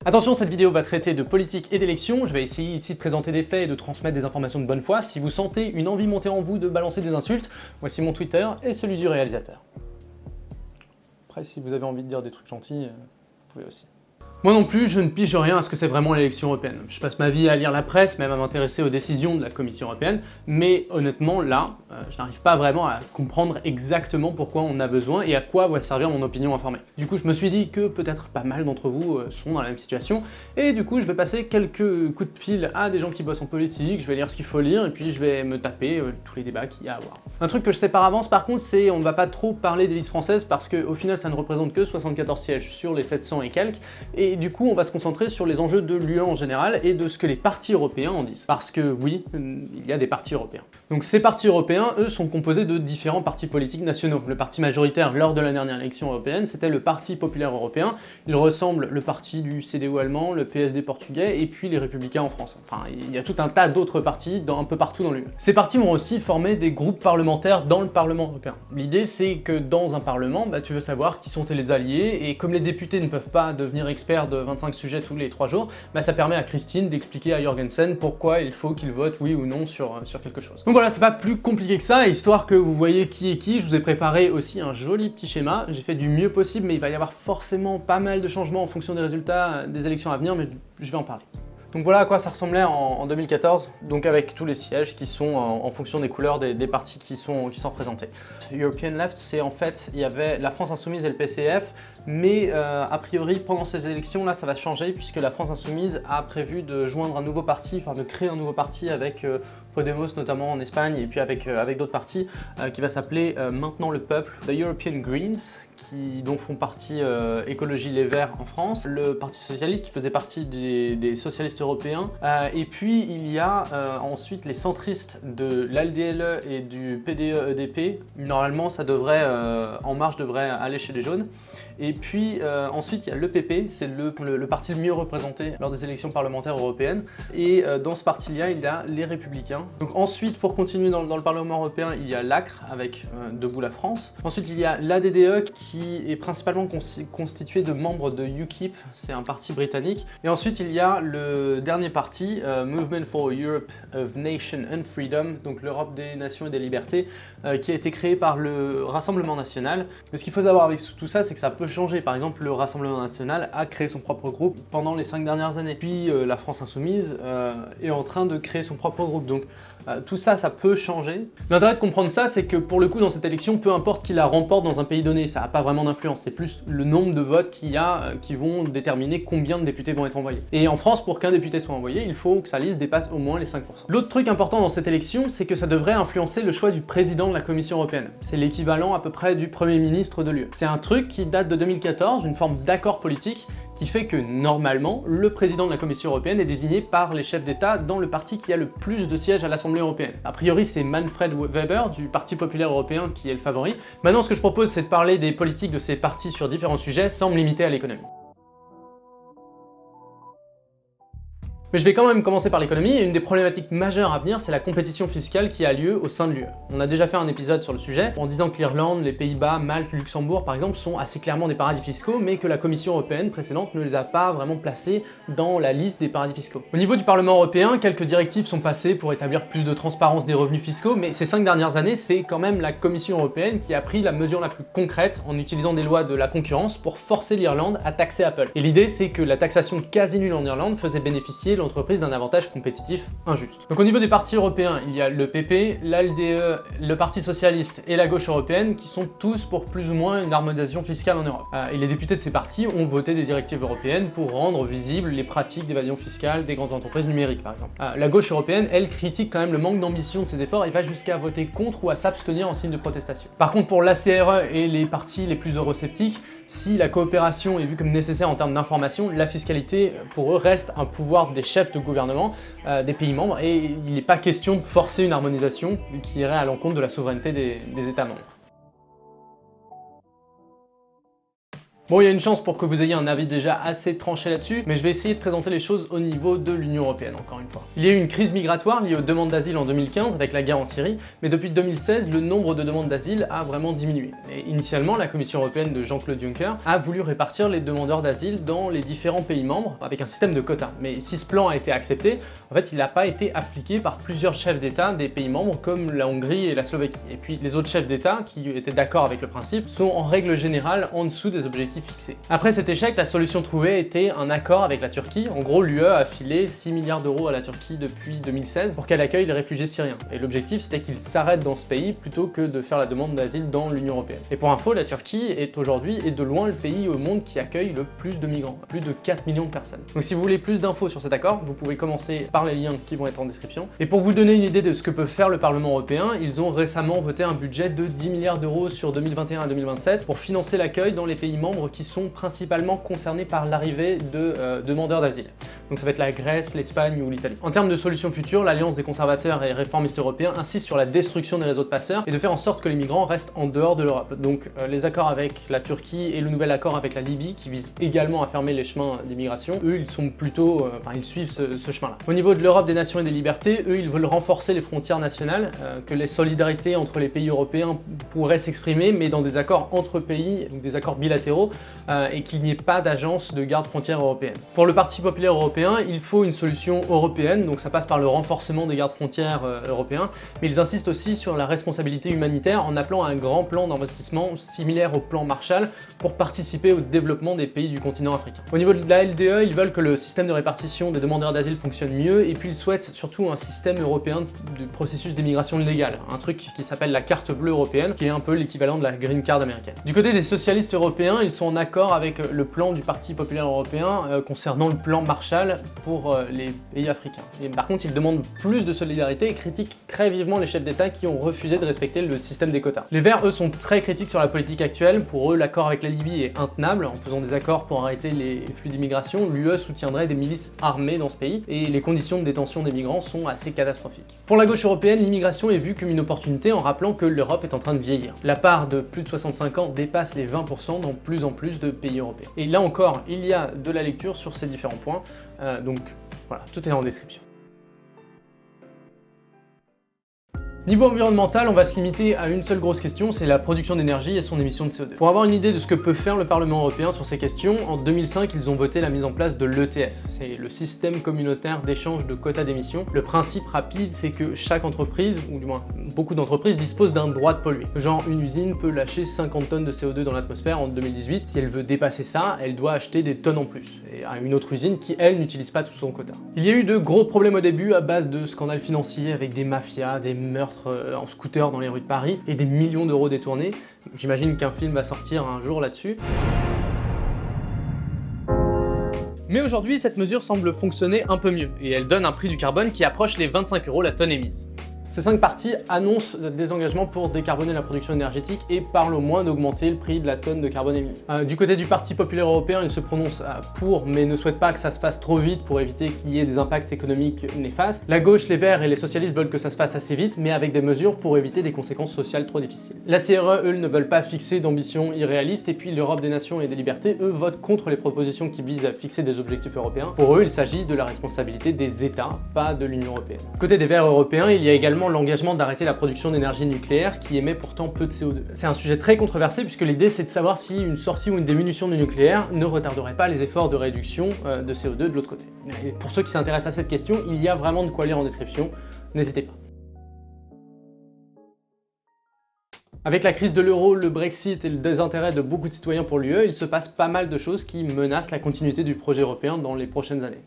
Attention, cette vidéo va traiter de politique et d'élections. Je vais essayer ici de présenter des faits et de transmettre des informations de bonne foi. Si vous sentez une envie monter en vous de balancer des insultes, voici mon Twitter et celui du réalisateur. Après, si vous avez envie de dire des trucs gentils, vous pouvez aussi. Moi non plus, je ne pige rien à ce que c'est vraiment l'élection européenne. Je passe ma vie à lire la presse, même à m'intéresser aux décisions de la Commission européenne, mais honnêtement, là, je n'arrive pas vraiment à comprendre exactement pourquoi on a besoin et à quoi va servir mon opinion informée. Du coup, je me suis dit que peut-être pas mal d'entre vous sont dans la même situation, et du coup, je vais passer quelques coups de fil à des gens qui bossent en politique, je vais lire ce qu'il faut lire, et puis je vais me taper tous les débats qu'il y a à avoir. Un truc que je sais par avance, par contre, c'est on ne va pas trop parler des listes françaises, parce qu'au final, ça ne représente que 74 sièges sur les 700 et quelques, et du coup, on va se concentrer sur les enjeux de l'UE en général et de ce que les partis européens en disent. Parce que oui, il y a des partis européens. Donc ces partis européens, eux, sont composés de différents partis politiques nationaux. Le parti majoritaire lors de la dernière élection européenne, c'était le Parti populaire européen. Il ressemble le parti du CDU allemand, le PSD portugais et puis les Républicains en France. Enfin, il y a tout un tas d'autres partis un peu partout dans l'UE. Ces partis vont aussi former des groupes parlementaires dans le Parlement européen. L'idée, c'est que dans un parlement, tu veux savoir qui sont tes alliés, et comme les députés ne peuvent pas devenir experts de 25 sujets tous les 3 jours, ça permet à Christine d'expliquer à Jorgensen pourquoi il faut qu'il vote oui ou non sur quelque chose. Donc voilà, c'est pas plus compliqué que ça, et histoire que vous voyez qui est qui, je vous ai préparé aussi un joli petit schéma. J'ai fait du mieux possible, mais il va y avoir forcément pas mal de changements en fonction des résultats des élections à venir, mais je vais en parler. Donc voilà à quoi ça ressemblait en 2014, donc avec tous les sièges qui sont en fonction des couleurs des partis qui sont représentés. European Left, c'est en fait, il y avait la France Insoumise et le PCF, mais a priori pendant ces élections là ça va changer, puisque la France Insoumise a prévu de joindre un nouveau parti, enfin de créer un nouveau parti avec Podemos notamment en Espagne, et puis avec d'autres partis, qui va s'appeler maintenant le Peuple, The European Greens, dont font partie Écologie Les Verts en France, le Parti Socialiste qui faisait partie des socialistes européens, et puis il y a ensuite les centristes de l'ALDLE et du PDE-EDP. Normalement ça devrait, En Marche devrait aller chez les jaunes. Et puis ensuite il y a l'EPP, c'est le parti le mieux représenté lors des élections parlementaires européennes, et dans ce parti-là il y a les Républicains. Donc ensuite, pour continuer dans le Parlement européen, il y a l'ACRE avec Debout la France. Ensuite il y a l'ADDE qui est principalement constitué de membres de UKIP, c'est un parti britannique. Et ensuite il y a le dernier parti, Movement for Europe of Nation and Freedom, donc l'Europe des nations et des libertés, qui a été créé par le Rassemblement national. Mais ce qu'il faut savoir avec tout ça, c'est que ça peut changer. Par exemple, le Rassemblement national a créé son propre groupe pendant les 5 dernières années. Puis la France Insoumise est en train de créer son propre groupe. Donc tout ça, ça peut changer. L'intérêt de comprendre ça, c'est que pour le coup, dans cette élection, peu importe qui la remporte dans un pays donné, ça n'a pas vraiment d'influence. C'est plus le nombre de votes qu'il y a qui vont déterminer combien de députés vont être envoyés. Et en France, pour qu'un député soit envoyé, il faut que sa liste dépasse au moins les 5%. L'autre truc important dans cette élection, c'est que ça devrait influencer le choix du président de la Commission européenne. C'est l'équivalent à peu près du Premier ministre de l'UE. C'est un truc qui date de 2014, une forme d'accord politique qui fait que normalement, le président de la Commission européenne est désigné par les chefs d'État dans le parti qui a le plus de sièges à l'Assemblée européenne. A priori, c'est Manfred Weber du Parti populaire européen qui est le favori. Maintenant, ce que je propose, c'est de parler des politiques de ces partis sur différents sujets sans me limiter à l'économie. Mais je vais quand même commencer par l'économie, et une des problématiques majeures à venir, c'est la compétition fiscale qui a lieu au sein de l'UE. On a déjà fait un épisode sur le sujet, en disant que l'Irlande, les Pays-Bas, Malte, Luxembourg par exemple, sont assez clairement des paradis fiscaux, mais que la Commission européenne précédente ne les a pas vraiment placés dans la liste des paradis fiscaux. Au niveau du Parlement européen, quelques directives sont passées pour établir plus de transparence des revenus fiscaux, mais ces 5 dernières années, c'est quand même la Commission européenne qui a pris la mesure la plus concrète en utilisant des lois de la concurrence pour forcer l'Irlande à taxer Apple. Et l'idée, c'est que la taxation quasi nulle en Irlande faisait bénéficier l'entreprise d'un avantage compétitif injuste. Donc au niveau des partis européens, il y a le PP, l'ALDE, le Parti Socialiste et la gauche européenne qui sont tous pour plus ou moins une harmonisation fiscale en Europe. Et les députés de ces partis ont voté des directives européennes pour rendre visibles les pratiques d'évasion fiscale des grandes entreprises numériques par exemple. La gauche européenne, elle, critique quand même le manque d'ambition de ces efforts et va jusqu'à voter contre ou à s'abstenir en signe de protestation. Par contre, pour l'ACRE et les partis les plus eurosceptiques, si la coopération est vue comme nécessaire en termes d'information, la fiscalité pour eux reste un pouvoir des chefs de gouvernement des pays membres, et il n'est pas question de forcer une harmonisation qui irait à l'encontre de la souveraineté des États membres. Bon, il y a une chance pour que vous ayez un avis déjà assez tranché là-dessus, mais je vais essayer de présenter les choses au niveau de l'Union européenne, encore une fois. Il y a eu une crise migratoire liée aux demandes d'asile en 2015 avec la guerre en Syrie, mais depuis 2016, le nombre de demandes d'asile a vraiment diminué. Et initialement, la Commission européenne de Jean-Claude Juncker a voulu répartir les demandeurs d'asile dans les différents pays membres avec un système de quotas. Mais si ce plan a été accepté, en fait, il n'a pas été appliqué par plusieurs chefs d'État des pays membres comme la Hongrie et la Slovaquie. Et puis les autres chefs d'État qui étaient d'accord avec le principe sont en règle générale en dessous des objectifs fixés. Après cet échec, la solution trouvée était un accord avec la Turquie. En gros, l'UE a filé 6 milliards d'euros à la Turquie depuis 2016 pour qu'elle accueille les réfugiés syriens. Et l'objectif, c'était qu'ils s'arrêtent dans ce pays plutôt que de faire la demande d'asile dans l'Union européenne. Et pour info, la Turquie est aujourd'hui et de loin le pays au monde qui accueille le plus de migrants, plus de 4 millions de personnes. Donc si vous voulez plus d'infos sur cet accord, vous pouvez commencer par les liens qui vont être en description. Et pour vous donner une idée de ce que peut faire le Parlement européen, ils ont récemment voté un budget de 10 milliards d'euros sur 2021 à 2027 pour financer l'accueil dans les pays membres qui sont principalement concernés par l'arrivée de demandeurs d'asile. Donc ça va être la Grèce, l'Espagne ou l'Italie. En termes de solutions futures, l'Alliance des conservateurs et réformistes européens insiste sur la destruction des réseaux de passeurs et de faire en sorte que les migrants restent en dehors de l'Europe. Donc les accords avec la Turquie et le nouvel accord avec la Libye qui visent également à fermer les chemins d'immigration, eux ils sont plutôt, ils suivent ce chemin-là. Au niveau de l'Europe des nations et des libertés, eux ils veulent renforcer les frontières nationales, que les solidarités entre les pays européens pourraient s'exprimer, mais dans des accords entre pays, donc des accords bilatéraux, et qu'il n'y ait pas d'agence de garde-frontières européenne. Pour le Parti populaire européen, il faut une solution européenne, donc ça passe par le renforcement des gardes-frontières européens, mais ils insistent aussi sur la responsabilité humanitaire en appelant à un grand plan d'investissement similaire au plan Marshall pour participer au développement des pays du continent africain. Au niveau de la LDE, ils veulent que le système de répartition des demandeurs d'asile fonctionne mieux, et puis ils souhaitent surtout un système européen du processus d'immigration légale, un truc qui s'appelle la carte bleue européenne, qui est un peu l'équivalent de la green card américaine. Du côté des socialistes européens, ils sont en accord avec le plan du Parti populaire européen concernant le plan Marshall pour les pays africains. Et par contre, ils demandent plus de solidarité et critiquent très vivement les chefs d'État qui ont refusé de respecter le système des quotas. Les Verts, eux, sont très critiques sur la politique actuelle. Pour eux, l'accord avec la Libye est intenable. En faisant des accords pour arrêter les flux d'immigration, l'UE soutiendrait des milices armées dans ce pays et les conditions de détention des migrants sont assez catastrophiques. Pour la gauche européenne, l'immigration est vue comme une opportunité en rappelant que l'Europe est en train de vieillir. La part de plus de 65 ans dépasse les 20% dans plus en plus de pays européens. Et là encore, il y a de la lecture sur ces différents points, donc voilà, tout est en description. Niveau environnemental, on va se limiter à une seule grosse question, c'est la production d'énergie et son émission de CO2. Pour avoir une idée de ce que peut faire le Parlement européen sur ces questions, en 2005, ils ont voté la mise en place de l'ETS, c'est le système communautaire d'échange de quotas d'émissions. Le principe rapide, c'est que chaque entreprise, ou du moins beaucoup d'entreprises, disposent d'un droit de polluer. Genre, une usine peut lâcher 50 tonnes de CO2 dans l'atmosphère en 2018. Si elle veut dépasser ça, elle doit acheter des tonnes en plus, et à une autre usine qui, elle, n'utilise pas tout son quota. Il y a eu de gros problèmes au début à base de scandales financiers avec des mafias, des meurtres en scooter dans les rues de Paris et des millions d'euros détournés. J'imagine qu'un film va sortir un jour là-dessus. Mais aujourd'hui, cette mesure semble fonctionner un peu mieux et elle donne un prix du carbone qui approche les 25 € la tonne émise. Ces 5 parties annoncent des engagements pour décarboner la production énergétique et parlent au moins d'augmenter le prix de la tonne de carbone émise. Du côté du Parti populaire européen, il se prononce pour, mais ne souhaite pas que ça se fasse trop vite pour éviter qu'il y ait des impacts économiques néfastes. La gauche, les Verts et les socialistes veulent que ça se fasse assez vite, mais avec des mesures pour éviter des conséquences sociales trop difficiles. La CRE, eux, ne veulent pas fixer d'ambitions irréalistes, et puis l'Europe des nations et des libertés, eux, votent contre les propositions qui visent à fixer des objectifs européens. Pour eux, il s'agit de la responsabilité des États, pas de l'Union européenne. Côté des Verts européens, il y a également l'engagement d'arrêter la production d'énergie nucléaire qui émet pourtant peu de CO2. C'est un sujet très controversé puisque l'idée c'est de savoir si une sortie ou une diminution du nucléaire ne retarderait pas les efforts de réduction de CO2 de l'autre côté. Et pour ceux qui s'intéressent à cette question, il y a vraiment de quoi lire en description, n'hésitez pas. Avec la crise de l'euro, le Brexit et le désintérêt de beaucoup de citoyens pour l'UE, il se passe pas mal de choses qui menacent la continuité du projet européen dans les prochaines années.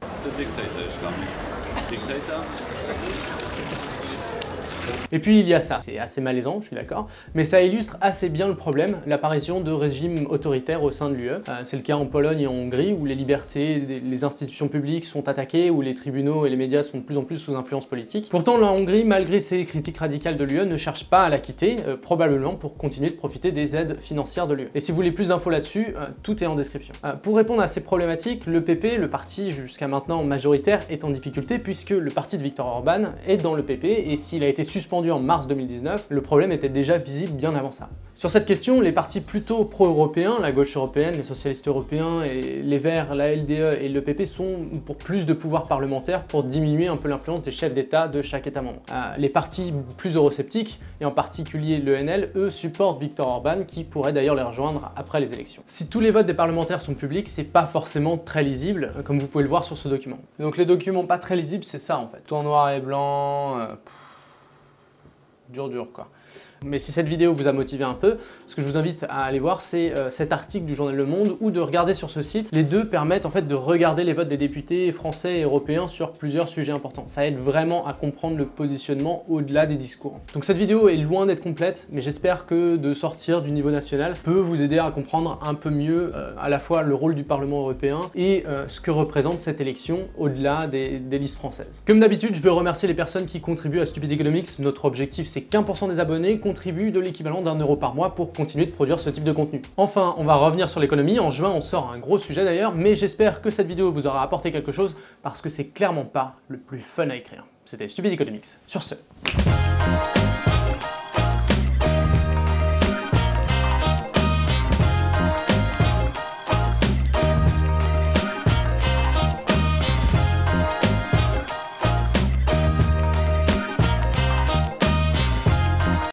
Et puis il y a ça, c'est assez malaisant, je suis d'accord, mais ça illustre assez bien le problème, l'apparition de régimes autoritaires au sein de l'UE. C'est le cas en Pologne et en Hongrie, où les libertés, les institutions publiques sont attaquées, où les tribunaux et les médias sont de plus en plus sous influence politique. Pourtant, la Hongrie, malgré ses critiques radicales de l'UE, ne cherche pas à la quitter, probablement pour continuer de profiter des aides financières de l'UE. Et si vous voulez plus d'infos là-dessus, tout est en description. Pour répondre à ces problématiques, le PP, le parti jusqu'à maintenant majoritaire, est en difficulté puisque le parti de Viktor Orban est dans le PP, et s'il a été suspendu en mars 2019, le problème était déjà visible bien avant ça. Sur cette question, les partis plutôt pro-européens, la gauche européenne, les socialistes européens et les Verts, la LDE et le PP sont pour plus de pouvoir parlementaire pour diminuer un peu l'influence des chefs d'État de chaque État membre. Les partis plus eurosceptiques, et en particulier l'ENL, eux supportent Viktor Orban qui pourrait d'ailleurs les rejoindre après les élections. Si tous les votes des parlementaires sont publics, c'est pas forcément très lisible, comme vous pouvez le voir sur ce document. Donc les documents pas très lisibles, c'est ça en fait. Tout en noir et blanc, dur quoi. Mais si cette vidéo vous a motivé un peu, ce que je vous invite à aller voir, c'est cet article du journal Le Monde ou de regarder sur ce site. Les deux permettent en fait de regarder les votes des députés français et européens sur plusieurs sujets importants. Ça aide vraiment à comprendre le positionnement au-delà des discours. Donc cette vidéo est loin d'être complète, mais j'espère que de sortir du niveau national peut vous aider à comprendre un peu mieux à la fois le rôle du Parlement européen et ce que représente cette élection au-delà des listes françaises. Comme d'habitude, je veux remercier les personnes qui contribuent à Stupid Economics. Notre objectif, c'est qu'1% des abonnés contribue de l'équivalent d'€1 par mois pour continuer de produire ce type de contenu. Enfin, on va revenir sur l'économie. En juin, on sort un gros sujet d'ailleurs, mais j'espère que cette vidéo vous aura apporté quelque chose parce que c'est clairement pas le plus fun à écrire. C'était Stupid Economics. Sur ce...